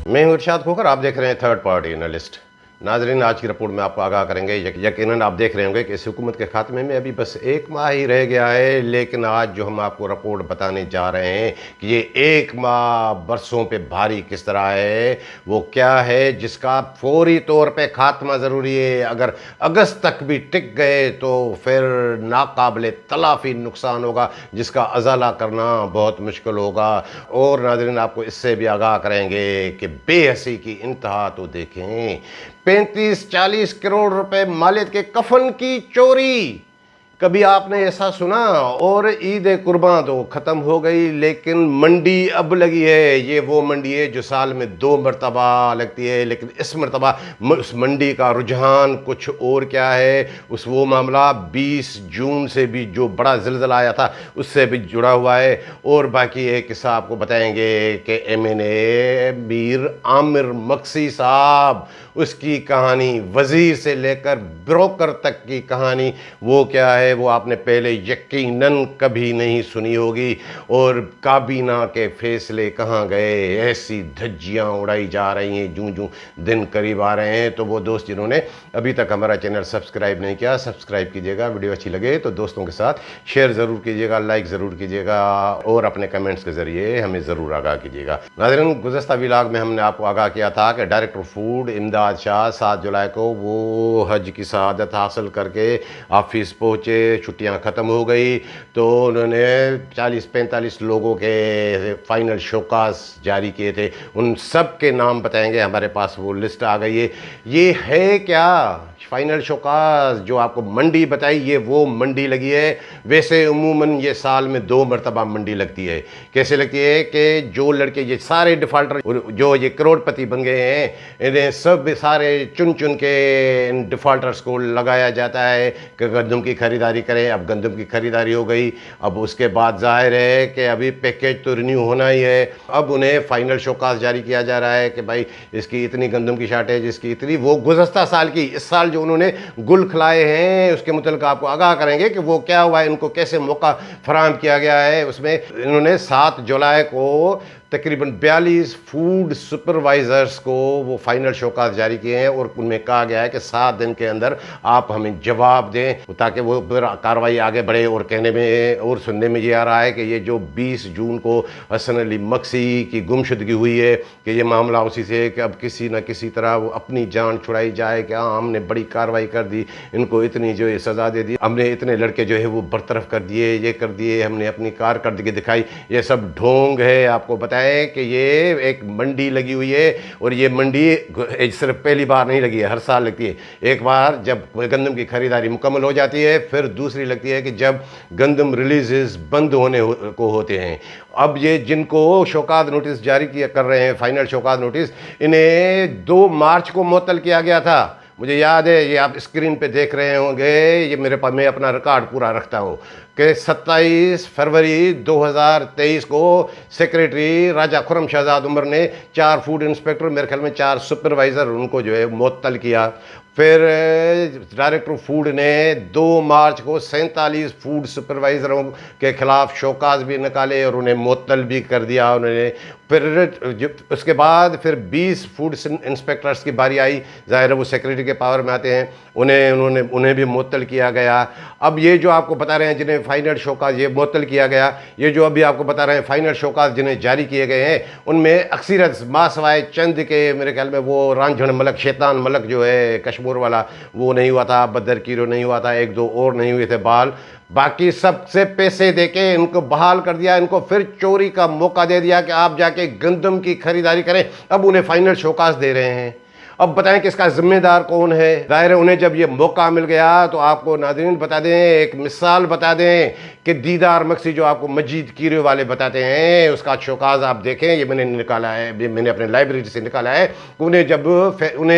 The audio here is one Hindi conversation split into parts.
मैं हूं इरशाद खोखर, आप देख रहे हैं थर्ड पार्टी एनालिस्ट। नाजरीन, आज की रिपोर्ट में आपको आगाह करेंगे। यकीनन आप देख रहे होंगे कि इस हुकूमत के खात्मे में अभी बस 1 माह ही रह गया है, लेकिन आज जो हम आपको रिपोर्ट बताने जा रहे हैं कि ये 1 माह बरसों पे भारी किस तरह है, वो क्या है जिसका फौरी तौर पे खात्मा ज़रूरी है। अगर अगस्त तक भी टिक गए तो फिर नाकाबिले तलाफ़ी नुकसान होगा, जिसका अजाला करना बहुत मुश्किल होगा। और नाजरीन, आपको इससे भी आगाह करेंगे कि बेहसी की इंतहा तो देखें। 35-40 करोड़ रुपए मालियत के कफन की चोरी, कभी आपने ऐसा सुना? और ईद कुर्बान तो ख़त्म हो गई, लेकिन मंडी अब लगी है। ये वो मंडी है जो साल में 2 मरतबा लगती है, लेकिन इस मरतबा उस मंडी का रुझान कुछ और क्या है। वो मामला 20 जून से भी जो बड़ा ज़िलज़ला आया था उससे भी जुड़ा हुआ है। और बाकी एक किस्सा आपको बताएंगे कि MNA मीर आमिर मक्सी साहब, उसकी कहानी, वज़ीर से लेकर ब्रोकर तक की कहानी वो क्या है, वो आपने पहले यकीनन कभी नहीं सुनी होगी। और काबीना के फैसले कहाँ गए, ऐसी धज्जियाँ उड़ाई जा रही हैं जूं जूं दिन करीब आ रहे हैं। तो वो दोस्त जिन्होंने अभी तक हमारा चैनल सब्सक्राइब नहीं किया, सब्सक्राइब कीजिएगा। वीडियो अच्छी लगे तो दोस्तों के साथ शेयर ज़रूर कीजिएगा, लाइक ज़रूर कीजिएगा और अपने कमेंट्स के ज़रिए हमें ज़रूर आगाह कीजिएगा। नाज़रीन, गुज़श्ता व्लॉग में हमने आपको आगाह किया था कि डायरेक्टर फूड इमदाद शाह 7 जुलाई को वो हज की शहादत हासिल करके ऑफिस पहुँचे। छुट्टियां ख़त्म हो गई तो उन्होंने 40-45 लोगों के फाइनल शोकास जारी किए थे। उन सब के नाम बताएंगे, हमारे पास वो लिस्ट आ गई है। ये है क्या फाइनल शोकास जो आपको मंडी बताई, ये वो मंडी लगी है। वैसे उमूमन ये साल में 2 मरतबा मंडी लगती है। कैसे लगती है कि जो लड़के ये सारे डिफ़ाल्टर जो ये करोड़पति बन गए हैं, इन्हें सब सारे चुन चुन के इन डिफ़ाल्टर्स को लगाया जाता है कि गंदम की ख़रीदारी करें। अब गंदम की ख़रीदारी हो गई, अब उसके बाद जाहिर है कि अभी पैकेज तो रिन्यू होना ही है। अब उन्हें फाइनल शोकास जारी किया जा रहा है कि भाई इसकी इतनी गंदम की शार्टेज, इसकी इतनी, वो गुज़श्ता साल की, इस साल जो उन्होंने गुल खिलाए हैं उसके मुतल्लिक़ आपको आगाह करेंगे कि वो क्या हुआ है, इनको कैसे मौका फराहम किया गया है। उसमें इन्होंने 7 जुलाई को तकरीबन 42 फूड सुपरवाइज़र्स को वो फाइनल शोकास जारी किए हैं और उनमें कहा गया है कि 7 दिन के अंदर आप हमें जवाब दें ताकि वो फिर कार्रवाई आगे बढ़े। और कहने में और सुनने में ये आ रहा है कि ये जो 20 जून को हसन अली मक्सी की गुमशुदगी हुई है कि ये मामला उसी से है कि अब किसी न किसी तरह वो अपनी जान छुड़ाई जाए कि हाँ हमने बड़ी कार्रवाई कर दी, इनको इतनी जो है सज़ा दे दी, हमने इतने लड़के जो है वो बरतरफ कर दिए, ये कर दिए, हमने अपनी कारकर्दगी दिखाई। ये सब ढोंग है। आपको बताया है कि ये एक मंडी लगी हुई है और ये मंडी सिर्फ पहली बार नहीं लगी है, हर साल लगती है। एक बार जब गंदम की खरीदारी मुकम्मल हो जाती है, फिर दूसरी लगती है कि जब गंदम रिलीजेस बंद होने को होते हैं। अब ये जिनको शोकात नोटिस जारी किया कर रहे हैं, फाइनल शोकात नोटिस, इन्हें 2 मार्च को मुअत्तल किया गया था। मुझे याद है, ये आप स्क्रीन पे देख रहे होंगे, ये मेरे पास, मैं अपना रिकॉर्ड पूरा रखता हूँ कि 27 फरवरी 2023 को सेक्रेटरी राजा खुर्रम शहजाद उमर ने 4 फूड इंस्पेक्टर, मेरे ख्याल में 4 सुपरवाइज़र, उनको जो है मुअत्तल किया। फिर डायरेक्टर फूड ने 2 मार्च को 47 फूड सुपरवाइज़रों के ख़िलाफ़ शोकास भी निकाले और उन्हें मुअत्तल भी कर दिया उन्होंने। फिर उसके बाद फिर 20 फूड इंस्पेक्टर्स की बारी आई। ज़ाहिर है वो सेक्रेटरी के पावर में आते हैं, उन्हें भी मुअत्तल किया गया। अब ये जो आपको बता रहे हैं जिन्हें फाइनल शोकास ये मुअत्तल किया गया, ये जो अभी आपको बता रहे हैं फाइनल शोकास जिन्हें जारी किए गए हैं, उनमें अक्सरत मासवाए चंद के, मेरे ख्याल में वो रांझण मलक, शैतान मलक जो है कश्मीर वाला, वो नहीं हुआ था, बदर कीरो नहीं हुआ था, 1-2 और नहीं हुए थे बाल। बाकी सबसे पैसे देके इनको बहाल कर दिया, इनको फिर चोरी का मौका दे दिया कि आप जाके गंदम की खरीदारी करें। अब उन्हें फाइनल शोकास दे रहे हैं। अब बताएं कि इसका जिम्मेदार कौन है। ज़ाहिर है उन्हें जब ये मौका मिल गया तो आपको नाज़रीन बता दें, एक मिसाल बता दें कि दीदार मक्सी जो आपको मजीद कीरे वाले बताते हैं, उसका शोकाज आप देखें, ये मैंने निकाला है, मैंने अपने लाइब्रेरी से निकाला है। उन्हें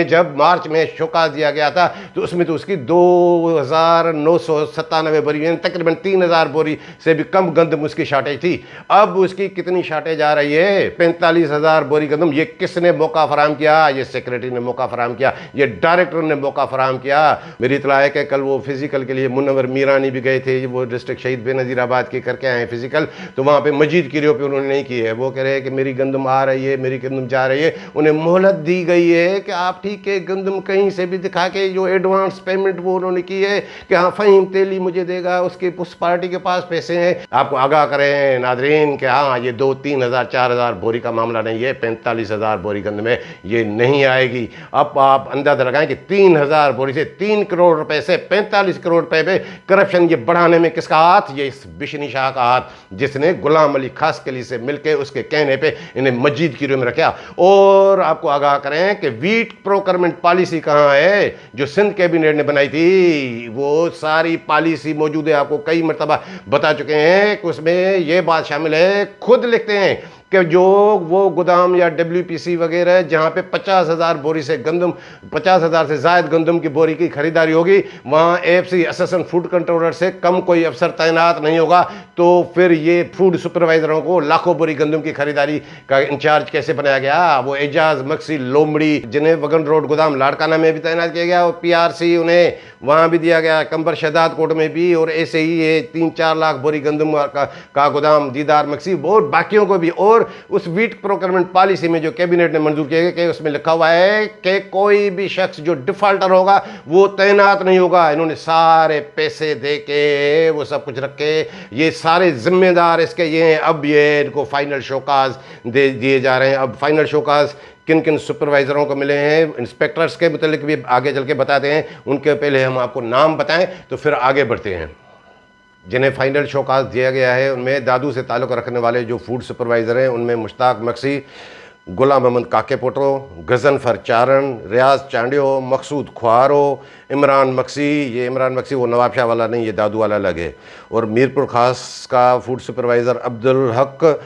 जब मार्च में शोकाज दिया गया था तो उसमें तो उसकी 2997 बोरी, यानी तकरीबन 3000 बोरी से भी कम गंदम उसकी शार्टेज थी। अब उसकी कितनी शार्टेज आ रही है? 45,000 बोरी गंदम। ये किसने मौका फराहम किया? ये सेक्रेटरी ने मौका फराम किया, ये डायरेक्टर ने मौका फराम किया। मेरी इतला है कि कल वो फिजिकल के लिए मुनव्वर मीरानी भी गए थे, वो डिस्ट्रिक्ट शहीद बेनज़ीराबाद के करके आए फिजिकल, तो वहाँ पे मजीद किरियो पे उन्होंने नहीं की है। वो कह रहे हैं कि मेरी गंदम आ रही है, मेरी गंदम जा रही है। उन्हें मोहलत दी गई है कि आप ठीक है गंदम कहीं से भी दिखा के जो एडवांस पेमेंट वो उन्होंने की है कि हाँ फ़हीम तेली मुझे देगा, उसके उस पार्टी के पास पैसे हैं। आपको आगाह करें नादरीन कि हाँ ये 2-3 हज़ार 4 हज़ार बोरी का मामला नहीं है, 45 हज़ार बोरी गंदम में ये नहीं आएगी। अब आप अंदाज़ा लगाएं कि 3 हज़ार बोरी से 3 करोड़ रुपए से 45 करोड़ रुपए पे करप्शन ये बढ़ाने में किसका हाथ? ये इस बिशनी शाह का हाथ, जिसने गुलाम अली खासकली से मिलकर उसके कहने पे इन्हें मजीद की में रखा। और आपको आगाह करें कि वीट प्रोक्योरमेंट पॉलिसी कहाँ है जो सिंध कैबिनेट ने बनाई थी, वो सारी पॉलिसी मौजूद है। आपको कई मरतबा बता चुके हैं कि उसमें ये बात शामिल है, खुद लिखते हैं कि जो वो गोदाम या WPC वगैरह जहाँ पे 50 हज़ार बोरी से गंदम 50 हज़ार से ज़ायद गंदम की बोरी की खरीदारी होगी, वहाँ AFC असिस्टेंट फूड कंट्रोलर से कम कोई अफसर तैनात नहीं होगा। तो फिर ये फूड सुपरवाइजरों को लाखों बोरी गंदम की खरीदारी का इंचार्ज कैसे बनाया गया? वो एजाज मक्सी लोमड़ी, जिन्हें वगन रोड गोदाम लाड़काना में भी तैनात किया गया, और PRC उन्हें वहाँ भी दिया गया, कंबर शहदाद कोट में भी, और ऐसे ही ये 3-4 लाख बोरी गंदम का गोदाम दीदार मक्सी और बाकियों को भी। और उस वीट प्रोक्योरमेंट पॉलिसी में जो कैबिनेट ने मंजूर किया कि उसमें लिखा हुआ है कि कोई भी शख्स जो डिफॉल्टर होगा वो तैनात नहीं होगा। इन्होंने सारे पैसे दे के वो सब कुछ रख के ये सारे जिम्मेदार इसके ये हैं। अब ये इनको फाइनल शोकाज दे दिए जा रहे हैं। अब फाइनल शोकाज किन किन सुपरवाइजरों को मिले हैं, इंस्पेक्टर्स के मुतालिक भी आगे चल के बताते हैं। उनके पहले हम आपको नाम बताएं तो फिर आगे बढ़ते हैं। जिन्हें फाइनल शोकाज दिया गया है उनमें दादू से ताल्लुक़ रखने वाले जो फूड सुपरवाइज़र हैं उनमें मुश्ताक मक्सी, गुलाम अहमद काके पोटो, गजनफर चारण, रियाज चांडियो, मकसूद ख्वारो, इमरान मक्सी। ये इमरान मक्सी वो नवाब शाह वाला नहीं, ये दादू वाला लगे। और मीरपुर खास का फूड सुपरवाइज़र अब्दुल हक,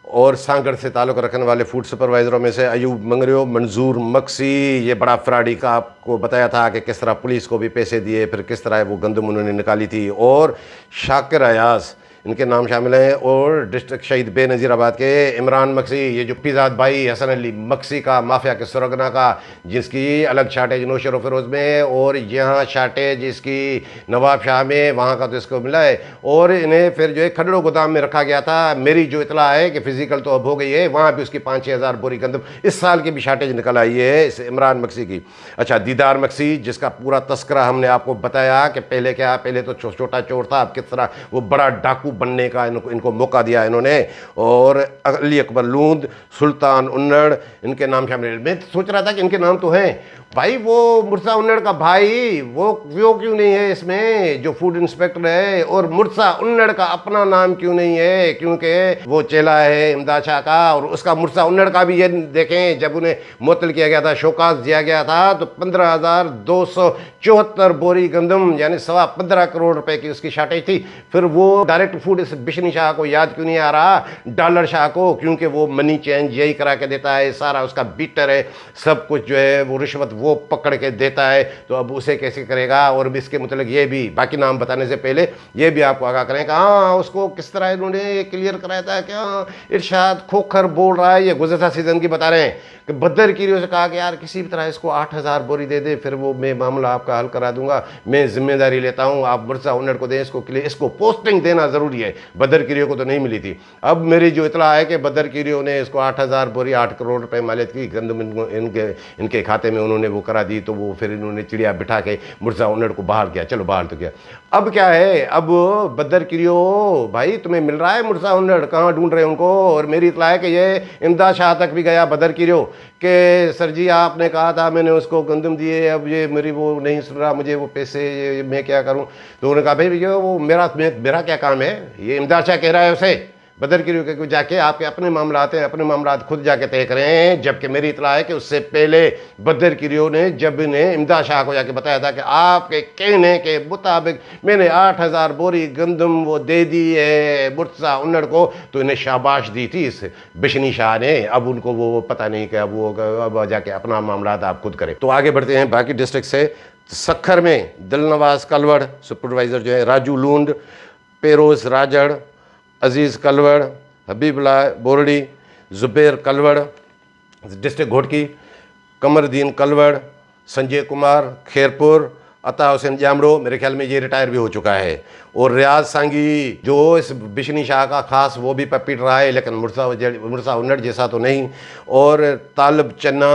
और सांगड़ से ताल्लुक़ रखने वाले फूड सुपरवाइज़रों में से अयूब मंगरियो, मंजूर मक्सी। ये बड़ा फ्रॉडी का आपको बताया था कि किस तरह पुलिस को भी पैसे दिए, फिर किस तरह वो गंदम उन्होंने निकाली थी। और शाकिर अयाज इनके नाम शामिल हैं। और डिस्ट्रिक्ट शहीद बेनज़ीराबाद के इमरान मक्सी, ये जो पिज़ाद भाई हसन अली मक्सी का माफिया के सुरगना का, जिसकी अलग शार्टेज नौशर व फिरोज़ में, और यहाँ शार्टेज इसकी नवाब शाह में, वहाँ का तो इसको मिला है। और इन्हें फिर जो है खडड़ो गोदाम में रखा गया था। मेरी जो इतला है कि फिजिकल तो अब हो गई है, वहाँ भी उसकी 5-6 हज़ार बोरी गंदम इस साल की भी शार्टेज निकल आई है इस इमरान मक्सी की। अच्छा, दीदार मक्सी जिसका पूरा तस्करा हमने आपको बताया कि पहले क्या, पहले तो छोटा चोर था, अब किस तरह वो बड़ा डाकू बनने का इनको मौका दिया इन्होंने। और अली अकबर लूंद, सुल्तान उन्नड़, इनके नाम शामिल। मैं सोच रहा था कि इनके नाम तो हैं भाई, वो मुर्सा उन्नड़ का भाई वो क्यों नहीं है इसमें जो फूड इंस्पेक्टर है, और मुर्सा उन्नड़ का अपना नाम क्यों नहीं है? क्योंकि वो चेला है इमदाद शाह का। और उसका मुर्सा उन्नड़ का भी ये देखें, जब उन्हें मुअत्तल किया गया था, शोकाज दिया गया था, तो 15,274 बोरी गंदम यानी 15.25 करोड़ रुपए की उसकी शार्टेज थी। फिर वो डायरेक्ट फूड इस बिशनी शाह को याद क्यों नहीं आ रहा, डॉलर शाह को? क्योंकि वो मनी चेंज यही करा के देता है, सारा उसका बीटर है, सब कुछ जो है वो रिश्वत वो पकड़ के देता है। तो अब उसे कैसे करेगा? और भी इसके मतलब ये भी, बाकी नाम बताने से पहले ये भी आपको आगाह करें कि हाँ उसको किस तरह इन्होंने क्लियर कराया था कि हाँ इरशाद खोखर बोल रहा है, ये गुज़श्ता सीज़न की बता रहे हैं कि बदर किरियो से कहा कि यार किसी भी तरह इसको 8,000 बोरी दे दे, फिर वो मैं मामला आपका हल करा दूंगा, मैं जिम्मेदारी लेता हूँ, आप मुर्सा उन्नड़ को दें इसको क्लियर, इसको पोस्टिंग देना ज़रूरी है। बदर किरियो को तो नहीं मिली थी। अब मेरी जो इतला है कि बदर किरियो ने इसको 8,000 बोरी 8 करोड़ रुपए मालियत की गंदम इनके खाते में उन्होंने वो करा दी। तो वो फिर इन्होंने चिड़िया बिठा के मुर्सा उन्नड़ को बहाल किया। चलो बहाल तो किया, अब क्या है? अब बदर किरियो भाई तुम्हें मिल रहा है मुर्सा उन्नड़, कहाँ ढूंढ रहे हैं उनको? और मेरी इतला है कि ये इमदाद शाह तक भी गया बदर किरियो कि सर जी आपने कहा था, मैंने उसको गंदम दिए, अब ये मेरी वो नहीं सुन रहा, मुझे वो पैसे मैं क्या करूं? तो उन्होंने कहा भाई भैया वो मेरा क्या काम है? ये इमदाद शाह कह रहा है उसे बदर किरियो के जाके आपके अपने मामला आते हैं, अपने मामला खुद जाके तय करें। जबकि मेरी इतला है कि उससे पहले बदर किरियो ने जब इन्हें इमदाद शाह को जाके बताया था कि आपके कहने के मुताबिक मैंने 8,000 बोरी गंदम वो दे दी है मुर्सा उन्नड़ को, तो इन्हें शाबाश दी थी इस बिशनी शाह ने। अब उनको वो पता नहीं कि अब वो अब जाके अपना मामला आप खुद करें। तो आगे बढ़ते हैं बाकी डिस्ट्रिक्ट से। सखर में दिलनवाज कलवड़ सुपरवाइज़र जो है, राजू लूंड, पेरोज राजड़, अजीज़ कलवड़, हबीबुल्लाह बोरडी, ज़ुबैर कलवड़ डिस्ट्रिक्ट घोटकी, कमरुद्दीन कलवड़, संजय कुमार खेरपुर, अता हुसैन जामड़ो, मेरे ख्याल में ये रिटायर भी हो चुका है, और रियाज सांगी जो इस बिशनी शाह का खास वो भी पीट रहा है, लेकिन मुर्सा उन्नट जैसा तो नहीं, और तालब चन्ना,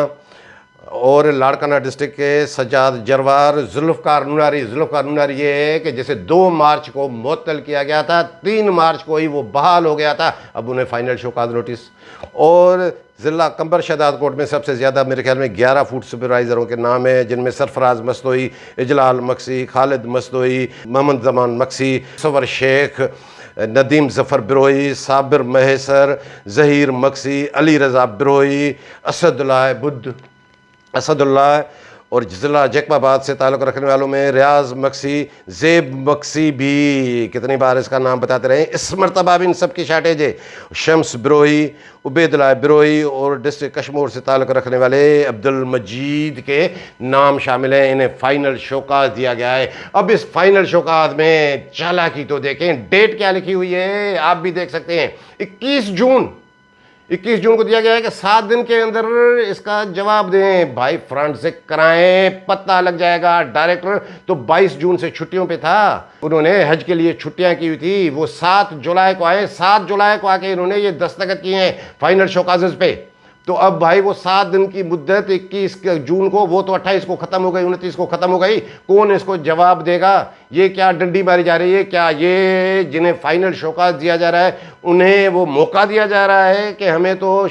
और लाड़काना डिस्ट्रिक्ट के सज्जाद जरवार, जुल्फ़कार नुनारी ये है कि जैसे 2 मार्च को मुअत्तल किया गया था, 3 मार्च को ही वो बहाल हो गया था, अब उन्हें फाइनल शोकाज नोटिस। और ज़िला कंबर शहदाद कोर्ट में सबसे ज़्यादा मेरे ख्याल में 11 फूड सुपरवाइज़रों के नाम हैं, जिनमें सरफराज मस्तोई, इजलाल मक्सी, खालिद मस्तोई, मोहम्मद जमान मक्सी, सवर शेख, नदीम ज़फ़र बिरोई, साबिर महेसर, ज़हीर मक्सी, अली रज़ा बिरोई, असदुल्ला, और ज़िला जैकबाबाद से ताल्लुक़ रखने वालों में रियाज मक्सी, ज़ेब मक्सी भी कितनी बार इसका नाम बताते रहे, इस मरतबा भी इन सब की शार्टेज है, शम्स बिरोई, उबैदुल्लाह बिरोई, और डिस्ट्रिक्ट कश्मीर से ताल्लुक़ रखने वाले अब्दुल मजीद के नाम शामिल हैं। इन्हें फ़ाइनल शोकाज दिया गया है। अब इस फाइनल शोकाज में चालाकी तो देखें, डेट क्या लिखी हुई है आप भी देख सकते हैं, 21 जून को दिया गया है कि 7 दिन के अंदर इसका जवाब दें। भाई फोरेंसिक कराएं, पता लग जाएगा। डायरेक्टर तो 22 जून से छुट्टियों पे था, उन्होंने हज के लिए छुट्टियां की हुई थी, वो 7 जुलाई को आए, 7 जुलाई को आके इन्होंने ये दस्तखत किए हैं फाइनल शोकाजेस पे। तो अब भाई वो 7 दिन की मुद्दत 21 जून को, वो तो 28 को ख़त्म हो गई, 29 को ख़त्म हो गई, कौन इसको जवाब देगा? ये क्या डंडी मारी जा रही है? क्या ये जिन्हें फाइनल शोकाज दिया जा रहा है उन्हें वो मौका दिया जा रहा है कि हमें तो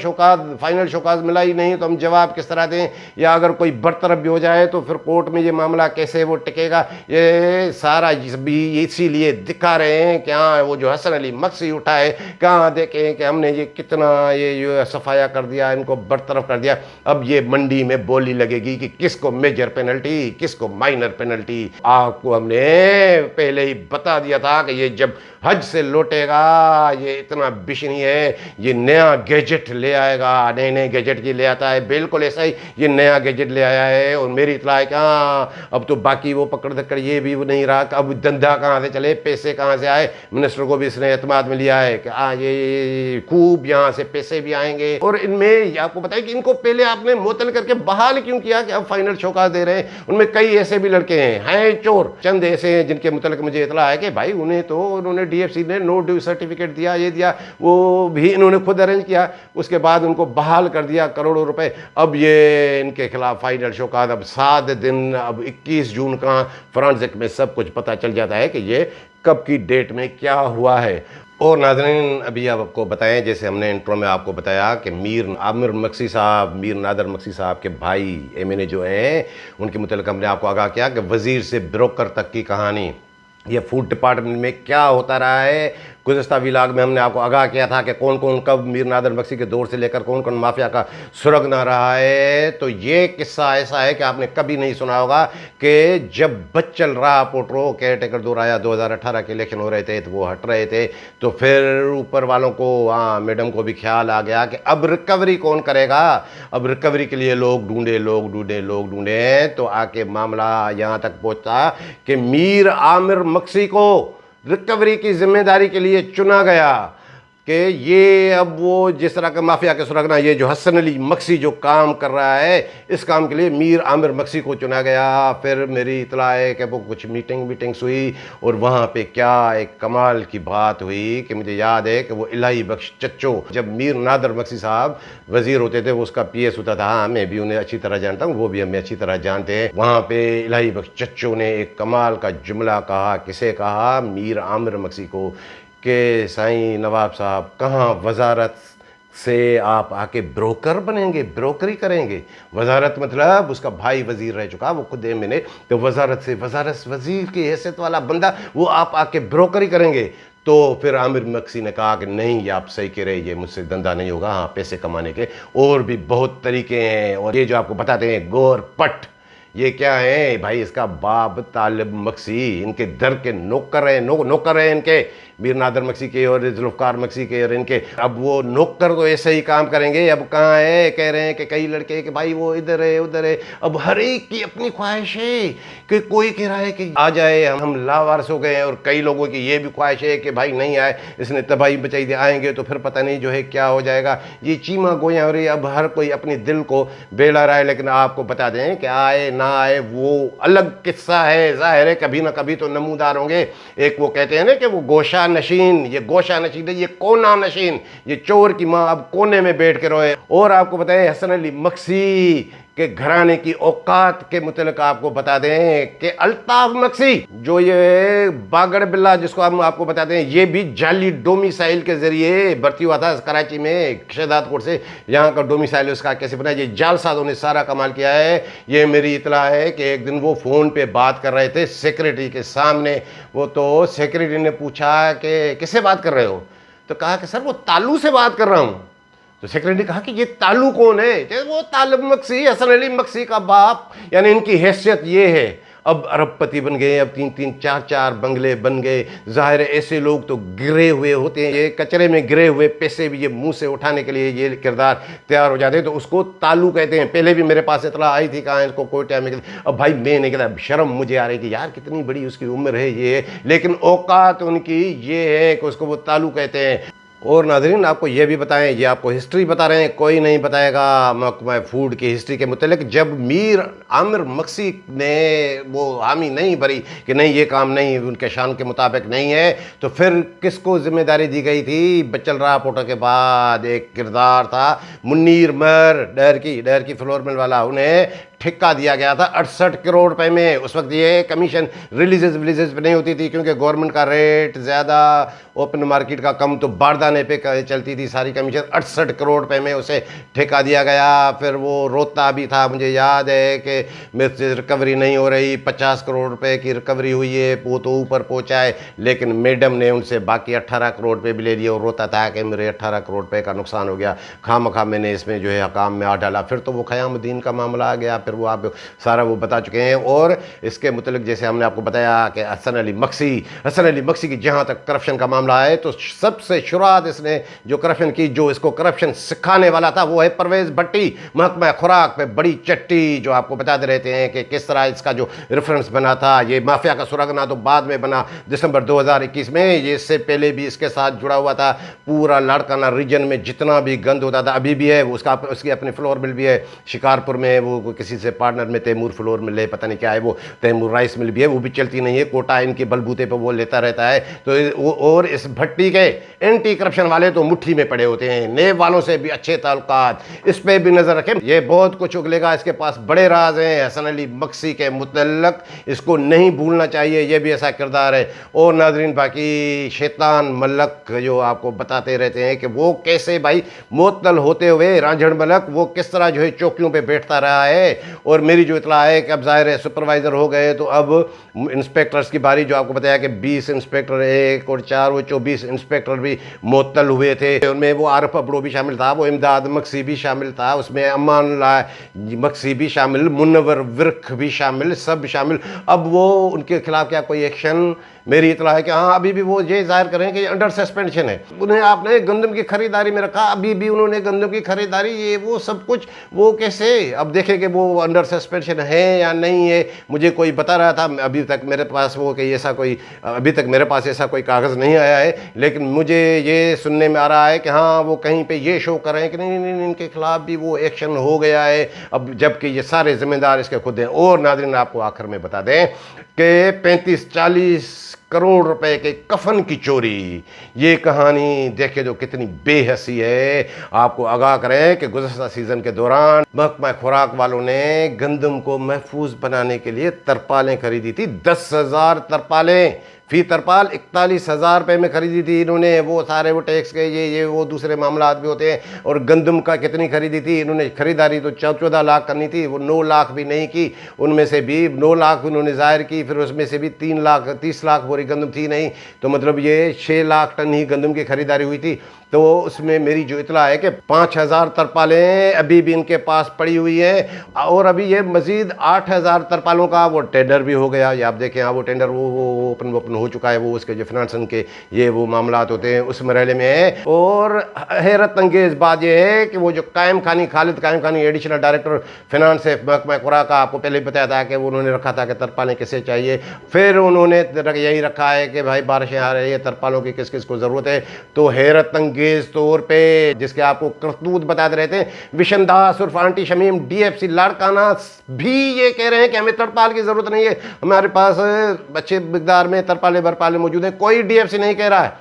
फाइनल शोकाज मिला ही नहीं, तो हम जवाब किस तरह दें? या अगर कोई बरतरफ भी हो जाए तो फिर कोर्ट में ये मामला कैसे वो टिकेगा? ये सारा भी इसीलिए दिखा रहे हैं कि हाँ वो जो हसन अली मक्सी उठा है, कहाँ देखें कि हमने ये कितना ये सफाया कर दिया, इनको बरतरफ कर दिया। अब ये मंडी में बोली लगेगी कि किसको मेजर पेनल्टी, किसको माइनर पेनल्टी। आपको हमने पहले ही बता दिया था कि ये जब हज से लौटेगा ये इतना बिशनी है, ये नया गैजेट ले आएगा, नए गैजेट की ले आता है, बिल्कुल ऐसा ही ये नया गैजेट ले आया है। और मेरी इतला है कि हाँ अब तो बाकी वो पकड़ धक्कड़ ये भी वो नहीं रहा, अब धंधा कहाँ से चले, पैसे कहाँ से आए। मिनिस्टर को भी इसने एतमाद में लिया है कि हाँ ये खूब यहाँ से पैसे भी आएंगे। और इनमें आपको बताया कि इनको पहले आपने मुअत्तल करके बहाल क्यों किया कि अब फाइनल शोकाज दे रहे हैं। उनमें कई ऐसे भी लड़के हैं चोर, चंद ऐसे हैं जिनके मुतल्लिक मुझे इतला है कि भाई उन्हें तो उन्होंने डीएफसी ने नो ड्यू सर्टिफिकेट दिया, ये दिया, वो भी इन्होंने खुद अरेंज किया, उसके बाद उनको बहाल कर दिया करोड़ों रुपए। अब ये इनके खिलाफ फाइनल शोकाज, अब 7 दिन, अब 21 जून का फोरेंसिक में सब कुछ पता चल जाता है कि ये कब की डेट में क्या हुआ है। और नाज़रीन अभी आपको बताएं, जैसे हमने इंट्रो में आपको बताया कि मीर आमिर मक्सी साहब, मीर नादर मक्सी साहब के भाई एमएनए जो हैं उनके मुतल्लिक़ हमने आपको आगाह किया कि वज़ीर से ब्रोकर तक की कहानी, ये फूड डिपार्टमेंट में क्या होता रहा है। गुज़श्ता व्लॉग में हमने आपको आगाह किया था कि कौन कौन कब मीर नादर मक्सी के दौर से लेकर कौन कौन माफिया का सुरगना रहा है। तो ये किस्सा ऐसा है कि आपने कभी नहीं सुना होगा कि जब बच्चल रहा पोट्रो केयर टेकर दौर आया, 2018 के इलेक्शन हो रहे थे तो वो हट रहे थे, तो फिर ऊपर वालों को, हाँ मैडम को भी ख्याल आ गया कि अब रिकवरी कौन करेगा। अब रिकवरी के लिए लोग ढूंढे, तो आके मामला यहाँ तक पहुँचा कि मीर आमिर मक्सी को रिकवरी की जिम्मेदारी के लिए चुना गया कि ये अब वो जिस तरह का माफिया के सुरगना, ये जो हसन अली मक्सी जो काम कर रहा है, इस काम के लिए मीर आमिर मक्सी को चुना गया। फिर मेरी इतला है कि वो कुछ मीटिंग्स हुई और वहाँ पे क्या एक कमाल की बात हुई कि मुझे याद है कि वो इलाही बख्श चच्चो, जब मीर नादर मक्सी साहब वज़ीर होते थे, वो उसका पीएस होता था, हाँ मैं भी उन्हें अच्छी तरह जानता हूँ, वो भी हमें अच्छी तरह जानते हैं। वहाँ पे इलाही बख्श चच्चो ने एक कमाल का जुमला कहा। किसे कहा? मीर आमिर मक्सी को, कि साईं नवाब साहब कहाँ वजारत से आप आके ब्रोकर बनेंगे, ब्रोकरी करेंगे। वजारत मतलब उसका भाई वजीर रह चुका, वो खुद मैंने, तो वजारत से वजीर की हैसियत वाला बंदा वो आप आके ब्रोकरी करेंगे। तो फिर आमिर मक्सी ने कहा कि नहीं ये आप सही कह रहे, ये मुझसे धंधा नहीं होगा, हाँ पैसे कमाने के और भी बहुत तरीके हैं। और ये जो आपको बताते हैं गौर पट, ये क्या है भाई? इसका बाप तालिब मक्सी इनके दर के नौकर है, नौकर है इनके। मीर नादर मक्सी के और जुल्फ़कार मक्सी के और इनके। अब वो नौकर तो ऐसे ही काम करेंगे। अब कहाँ है, कह रहे हैं कि कई लड़के कि भाई वो इधर है उधर है। अब हर एक की अपनी ख्वाहिश है कि कोई कह रहा है कि आ जाए, हम लावारिस हो गए हैं, और कई लोगों की ये भी ख्वाहिश है कि भाई नहीं आए, इसने तबाही बचाई दी, आएंगे तो फिर पता नहीं जो है क्या हो जाएगा। ये चीमा गोयां हो रही। अब हर कोई अपनी दिल को बेला रहा है। लेकिन आपको बता दें कि आए ना आए वो अलग किस्सा है। जाहिर है कभी ना कभी तो नमूदार होंगे। एक वो कहते हैं ना कि वो गोशा नशीन, ये गोशा नशीन है, ये कोना नशीन, ये चोर की माँ अब कोने में बैठ के रोए। और आपको बताएं हसन अली मक्सी के घराने की औकात के मुतल्लिक आपको बता दें कि अल्ताफ मक्सी जो ये बागड़ बिल्ला जिसको हम आपको बता दें, ये भी जाली डोमिसाइल के जरिए भर्ती हुआ था कराची में शहदादपुर से। यहाँ का डोमिसाइल उसका कैसे बना, ये जालसाजों ने सारा कमाल किया है। ये मेरी इतला है कि एक दिन वो फ़ोन पे बात कर रहे थे सेक्रेटरी के सामने। वो तो सेक्रेटरी ने पूछा कि किससे बात कर रहे हो, तो कहा कि सर वो तालू से बात कर रहा हूँ। तो सेक्रेटरी ने कहा कि ये तालू कौन है? तो वो तालब मक्सी, हसन अली मक्सी का बाप, यानी इनकी हैसियत ये है। अब अरबपति बन गए, अब 3-3 4-4 बंगले बन गए। जाहिर है ऐसे लोग तो गिरे हुए होते हैं, ये कचरे में गिरे हुए पैसे भी ये मुंह से उठाने के लिए ये किरदार तैयार हो जाते हैं, तो उसको तालू कहते हैं। पहले भी मेरे पास इतला आई थी, कहाँ इसको कोई टाइम में। अब भाई मैंने कहा शर्म मुझे आ रही कि यार कितनी बड़ी उसकी उम्र है ये, लेकिन औकात उनकी ये है कि उसको वो तालू कहते हैं। और नाज़रीन आपको ये भी बताएं, ये आपको हिस्ट्री बता रहे हैं, कोई नहीं बताएगा महकमा फूड की हिस्ट्री के मुतल्लिक। जब मीर आमिर मक्सी ने वो हामी नहीं भरी कि नहीं ये काम नहीं उनके शान के मुताबिक नहीं है, तो फिर किसको जिम्मेदारी दी गई थी? बच्चल राह पोटा के बाद एक किरदार था मुन्नीर मर, डर की फ्लोर मिल वाला, उन्हें ठेका दिया गया था 68 करोड़ रुपए में। उस वक्त ये कमीशन रिलीजेस विलीजेस पे नहीं होती थी क्योंकि गवर्नमेंट का रेट ज़्यादा, ओपन मार्केट का कम, तो बारदाने पे चलती थी सारी कमीशन। 68 करोड़ रुपए में उसे ठेका दिया गया। फिर वो रोता भी था, मुझे याद है कि मेरे से रिकवरी नहीं हो रही, 50 करोड़ रुपए की रिकवरी हुई है, वो तो ऊपर पहुँचा है, लेकिन मैडम ने उनसे बाकी 18 करोड़ रुपये भी ले लिए और रोता था कि मेरे 18 करोड़ रुपये का नुकसान हो गया, खामखा मैंने इसमें जो है हकाम में आ डाला। फिर तो वो क़यामुद्दीन का मामला आ गया, फिर वो आप सारा वो बता चुके हैं। और इसके मुतल्लिक जैसे हमने आपको बताया कि हसन अली मक्सी की जहाँ तक करप्शन का मामला है, तो सबसे शुरुआत इसने जो करप्शन की, जो इसको करप्शन सिखाने वाला था, वो है परवेज़ भट्टी, महकमा खुराक पे बड़ी चट्टी, जो आपको बताते रहते हैं कि किस तरह इसका जो रेफरेंस बना था। ये माफिया का सुरागना तो बाद में बना दिसंबर 2021 में, ये इससे पहले भी इसके साथ जुड़ा हुआ था। पूरा लाड़काना रीजन में जितना भी गंद होता था, अभी भी है, उसकी अपनी फ्लोर मिल भी है शिकारपुर में, वो किसी से पार्टनर में तैमूर फ्लोर मिल ले, पता नहीं क्या है वो, तैमूर राइस मिल भी है, वो भी चलती नहीं है, कोटा इनके बलबूते पर वो लेता रहता है। तो और इस भट्टी के एंटी करप्शन वाले तो मुट्ठी में पड़े होते हैं, नेब वालों से भी अच्छे ताल्लुकात, इस पे भी नजर रखें, ये बहुत कुछ उगलेगा, इसके पास बड़े राज हैं हसन अली मक्सी के मुतल्लक, इसको नहीं भूलना चाहिए, ये भी ऐसा किरदार है। और नाजरीन बाकी शैतान मलक जो आपको बताते रहते हैं कि वो कैसे भाई मुअत्तल होते हुए रांझण मलक वो किस तरह जो है चौकियों पे बैठता रहा है। और मेरी जो इतला है कि अब ज़ाहिर है सुपरवाइज़र हो गए, तो अब इंस्पेक्टर्स की बारी, जो आपको बताया कि 20 इंस्पेक्टर, 1 और 4 वो 24 इंस्पेक्टर भी मुअत्तल हुए थे। उनमें वो आरिफ अबड़ो भी शामिल था, वो इमदाद मक्सी भी शामिल था, उसमें अमान मक्सी भी शामिल, मुनव्वर विर्क भी शामिल, सब शामिल। अब वो उनके खिलाफ क्या कोई एक्शन? मेरी इतला है कि हाँ अभी भी वो ये जाहिर करें कि अंडर सस्पेंशन है, उन्हें आपने गंदम की खरीदारी में रखा, अभी भी उन्होंने गंदम की खरीदारी ये वो सब कुछ, वो कैसे? अब देखें कि वो अंडर सस्पेंशन है या नहीं है। मुझे कोई बता रहा था, अभी तक मेरे पास वो कि ऐसा कोई, अभी तक मेरे पास ऐसा कोई कागज़ नहीं आया है, लेकिन मुझे ये सुनने में आ रहा है कि हाँ वो कहीं पे ये शो कर रहे हैं कि नहीं नहीं इनके खिलाफ भी वो एक्शन हो गया है अब, जबकि ये सारे जिम्मेदार इसके खुद हैं। और नाज़रीन आपको आखिर में बता दें कि 35-40 करोड़ रुपए के कफन की चोरी, ये कहानी देखे जो कितनी बेहसी है। आपको आगाह करें कि गुज़श्ता सीज़न के दौरान महकमा खुराक वालों ने गंदम को महफूज बनाने के लिए तरपालें खरीदी थी, 10,000 तरपालें, फी तरपाल 41,000 रुपये में खरीदी थी इन्होंने। वो सारे वो टैक्स के ये वो दूसरे मामला भी होते हैं। और गंदम का कितनी खरीदी थी इन्होंने? खरीदारी तो 14 लाख करनी थी, वो 9 लाख भी नहीं की, उनमें से भी 9 लाख उन्होंने ज़ाहिर की, फिर उसमें से भी 30 लाख बोरी गंदम थी नहीं, तो मतलब ये 6 लाख टन ही गंदम की खरीदारी हुई थी। तो उसमें मेरी जो इतला है कि 5,000 तरपालें अभी भी इनके पास पड़ी हुई है, और अभी ये मज़ीद 8,000 तरपालों का वो टेंडर भी हो गया। ये आप देखें, हाँ वो टेंडर वो ओपन हो चुका है, वो उसके जो फिनांसिंग के ये वो मामलात होते हैं उस मरहले में है। और हैरत अंगेज बात यह है कि वो जो कायम खानी, खालिद कायम खानी एडिशनल डायरेक्टर फिनांस है महकमा खुराक का, आपको पहले ही बताया था कि वो उन्होंने रखा था कि तरपालें किसे चाहिए, फिर उन्होंने यही रखा है कि भाई बारिशें आ रही है, तरपालों की किस किस को ज़रूरत है। तो हैरत अंगेज तौर पर जिसके आपको करतूत बताते रहते हैं, विशन दास उर्फ आंटी शमीम DFC लाड़काना भी ये कह रहे हैं कि हमें तरपाल की ज़रूरत नहीं है, हमारे पास अच्छे मिकदार में तरपाले बरपाले मौजूद हैं। कोई DFC नहीं कह रहा है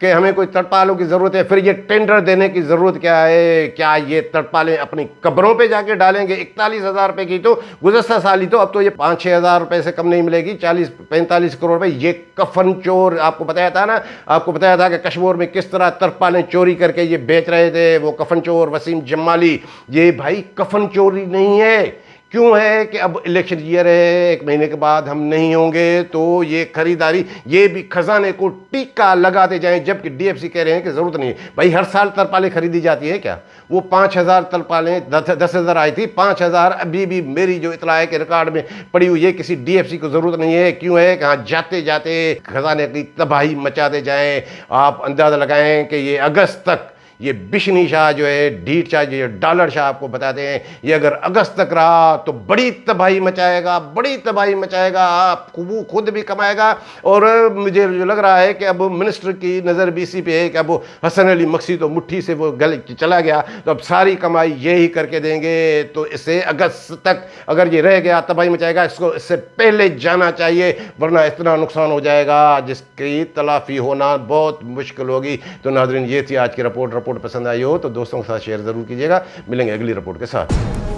कि हमें कोई तरपालों की ज़रूरत है। फिर ये टेंडर देने की ज़रूरत क्या है? क्या ये तरपालें अपनी कब्रों पे जाके डालेंगे? 41,000 रुपये की तो गुज़श्ता साल ही तो, अब तो ये 5-6 हज़ार रुपये से कम नहीं मिलेगी, 40-45 करोड़ रुपये। ये कफन चोर, आपको बताया था ना, आपको बताया था कि कश्मीर में किस तरह तरपालें चोरी करके ये बेच रहे थे, वो कफन चोर वसीम जमाली। ये भाई कफन चोरी नहीं है। क्यों है कि अब इलेक्शन ईयर है, 1 महीने के बाद हम नहीं होंगे, तो ये खरीदारी, ये भी खजाने को टीका लगाते जाएं, जबकि DFC कह रहे हैं कि ज़रूरत नहीं है। भाई हर साल तरपालें खरीदी जाती है क्या? वो 5,000 तरपालें 10,000 आई थी, 5,000 अभी भी मेरी जो इतला है कि रिकॉर्ड में पड़ी हुई है, किसी DFC को ज़रूरत नहीं है। क्यों है कि हाँ जाते जाते खजाने की तबाही मचाते जाएँ। आप अंदाज़ा लगाएं कि ये अगस्त तक ये बिशनी शाह जो है, ढीठ शाह जो डॉलर शाह आपको बताते हैं, ये अगर अगस्त तक रहा तो बड़ी तबाही मचाएगा, बड़ी तबाही मचाएगा, आपको वो खुद भी कमाएगा। और मुझे जो लग रहा है कि अब मिनिस्टर की नज़र भी इसी पे है कि अब हसन अली मक्सी तो मुट्ठी से वो गल चला गया, तो अब सारी कमाई यही करके देंगे। तो इसे अगस्त तक अगर ये रह गया तबाही मचाएगा, इसको इससे पहले जाना चाहिए, वरना इतना नुकसान हो जाएगा जिसकी तलाफ़ी होना बहुत मुश्किल होगी। तो नाज़रीन, ये थी आज की रिपोर्ट पसंद आई हो तो दोस्तों के साथ शेयर ज़रूर कीजिएगा। मिलेंगे अगली रिपोर्ट के साथ।